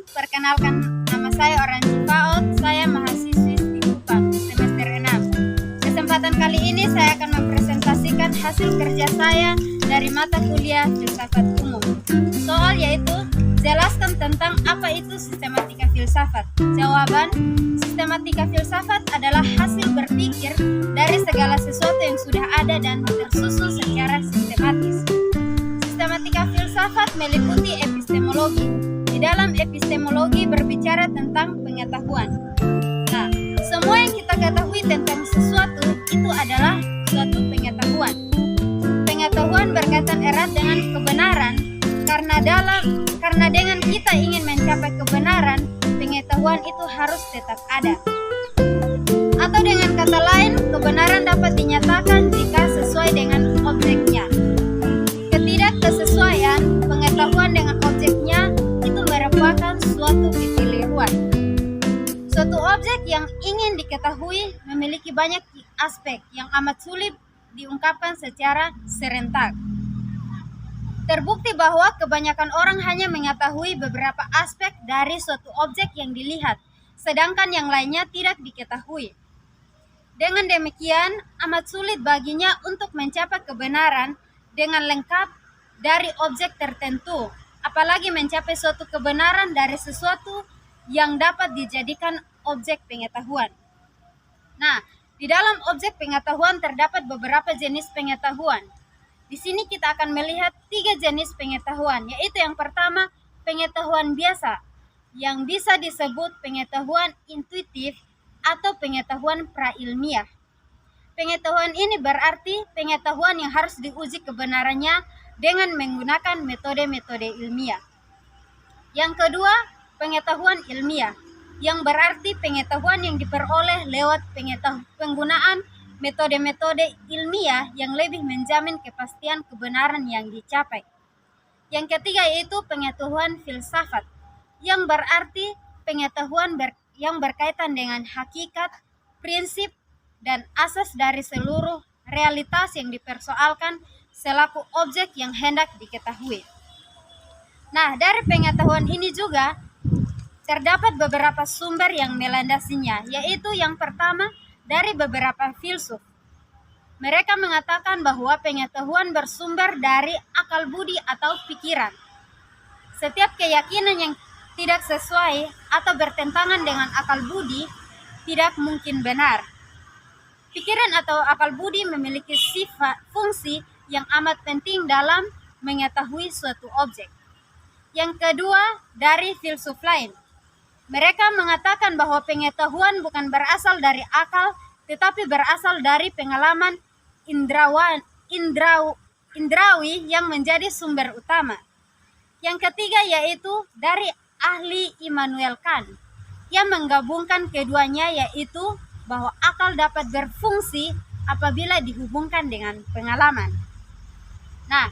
Perkenalkan, nama saya Oranji Faot. Saya mahasiswi di UPAN semester 6. Kesempatan kali ini saya akan mempresentasikan hasil kerja saya dari mata kuliah filsafat umum. Soal yaitu jelaskan tentang apa itu sistematika filsafat. Jawaban, sistematika filsafat adalah hasil berpikir dari segala sesuatu yang sudah ada dan tersusun secara sistematis. Sistematika filsafat meliputi epistemologi. Di dalam epistemologi berbicara tentang pengetahuan. Nah, semua yang kita ketahui tentang sesuatu itu adalah suatu pengetahuan. Pengetahuan berkaitan erat dengan kebenaran karena dengan kita ingin mencapai kebenaran, pengetahuan itu harus tetap ada. Atau dengan kata lain, kebenaran dapat dinyatakan jika sesuai dengan objeknya. Ketidaksesuaian pengetahuan dengan objeknya itu merupakan suatu kekeliruan. Suatu objek yang ingin diketahui memiliki banyak aspek yang amat sulit diungkapkan secara serentak. Terbukti bahwa kebanyakan orang hanya mengetahui beberapa aspek dari suatu objek yang dilihat, sedangkan yang lainnya tidak diketahui. Dengan demikian, amat sulit baginya untuk mencapai kebenaran dengan lengkap dari objek tertentu, apalagi mencapai suatu kebenaran dari sesuatu yang dapat dijadikan objek pengetahuan. Nah, di dalam objek pengetahuan terdapat beberapa jenis pengetahuan. Di sini kita akan melihat 3 jenis pengetahuan, yaitu yang pertama, pengetahuan biasa, yang bisa disebut pengetahuan intuitif atau pengetahuan prailmiah. Pengetahuan ini berarti pengetahuan yang harus diuji kebenarannya dengan menggunakan metode-metode ilmiah. Yang kedua, pengetahuan ilmiah, yang berarti pengetahuan yang diperoleh lewat penggunaan metode-metode ilmiah yang lebih menjamin kepastian kebenaran yang dicapai. Yang ketiga yaitu pengetahuan filsafat, yang berarti pengetahuan yang berkaitan dengan hakikat, prinsip, dan asas dari seluruh realitas yang dipersoalkan selaku objek yang hendak diketahui. Nah, dari pengetahuan ini juga terdapat beberapa sumber yang melandasinya, yaitu yang pertama dari beberapa filsuf. Mereka mengatakan bahwa pengetahuan bersumber dari akal budi atau pikiran. Setiap keyakinan yang tidak sesuai atau bertentangan dengan akal budi tidak mungkin benar. Pikiran atau akal budi memiliki fungsi yang amat penting dalam mengetahui suatu objek. Yang kedua, dari filsuf lain. Mereka mengatakan bahwa pengetahuan bukan berasal dari akal, tetapi berasal dari pengalaman indrawi yang menjadi sumber utama. Yang ketiga yaitu dari ahli Immanuel Kant, yang menggabungkan keduanya, yaitu bahwa akal dapat berfungsi apabila dihubungkan dengan pengalaman. Nah,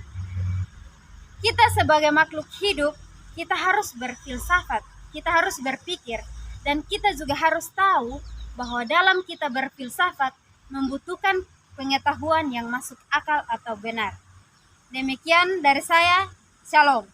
kita sebagai makhluk hidup, kita harus berfilsafat, kita harus berpikir, dan kita juga harus tahu bahwa dalam kita berfilsafat membutuhkan pengetahuan yang masuk akal atau benar. Demikian dari saya, Shalom.